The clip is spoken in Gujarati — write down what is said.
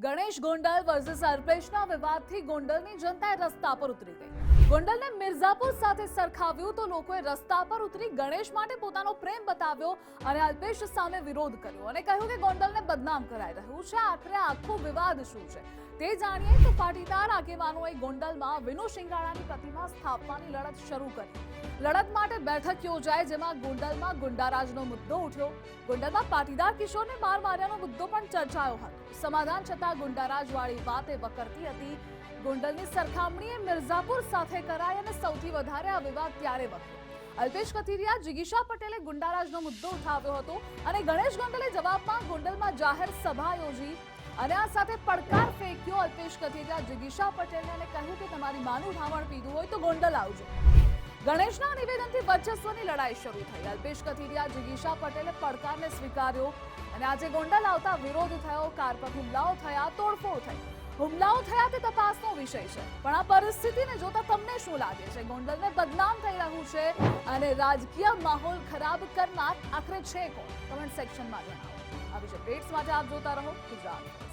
ગણેશ ગોંડલ વર્સિસ અલ્પેશના વિવાદથી ગોંડલની જનતા રસ્તા પર ઉતરી ગઈ। ગોંડલને મિર્ઝાપુર સાથે સરખાવ્યું તો લોકોએ રસ્તા પર ઉતરી ગણેશ માટે પોતાનો પ્રેમ બતાવ્યો અને અલ્પેશ સામે વિરોધ કર્યો અને કહ્યું કે ગોંડલને બદનામ કરાઈ રહ્યું છે। આખરે આખો વિવાદ શું છે તે જાણીએ તો પાટીદાર આગેવાનોએ ગોંડલમાં વિનુ શિંગાળાની પ્રતિમા સ્થાપવાની લડત શરૂ કરી। લડત માટે બેઠક યોજાઈ, જેમાં ગોંડલમાં ગુંડારાજનો મુદ્દો ઉઠ્યો। ગોંડલમાં પાટીદાર કિશોરને માર માર્યાનો મુદ્દો પણ ચર્ચાયો હતો। સમાધાન છતાં ગુંડારાજવાળી વાતે વકરતી હતી। ગોંડલની સરખામણીએ મિર્ઝાપુર સાથે કરાઈ અને સૌથી વધારે આ વિવાદ ત્યારે વકર્યો। અલ્પેશ કથિરિયા, જિગીશા પટેલે ગુંડારાજનો મુદ્દો ઉઠાવ્યો હતો અને ગણેશ ગોંડલે જવાબમાં ગોંડલમાં જાહેર સભા યોજી અને આ સાથે પડકાર ફેંક્યો। અલ્પેશ કથિરિયા જિગીશા પટેલને અને કહ્યું કે તમારી માનું ધાવણ પીધું હોય તો ગોંડલ આવજો। ગણેશના નિવેદનથી વર્ચસ્વની લડાઈ શરૂ થઈ। અલ્પેશ કથિરિયા, જિગીશા પટેલે પડકારને સ્વીકાર્યો અને આજે ગોંડલ આવતા વિરોધ થયો। કાર પર હુમલાઓ થયા, તોડફોડ થઈ। હુમલાઓ થયા તે તપાસનો વિષય છે, પણ આ પરિસ્થિતિને જોતા તમને શું લાગે છે? ગોંડલને બદનામ થઈ રહ્યું છે અને રાજકીય માહોલ ખરાબ કરનાર આખરે છે કોણ? કમેન્ટ સેક્શનમાં જણાવો। આવી અપડેટ્સ માટે આપ જોતા રહો ગુજરાત।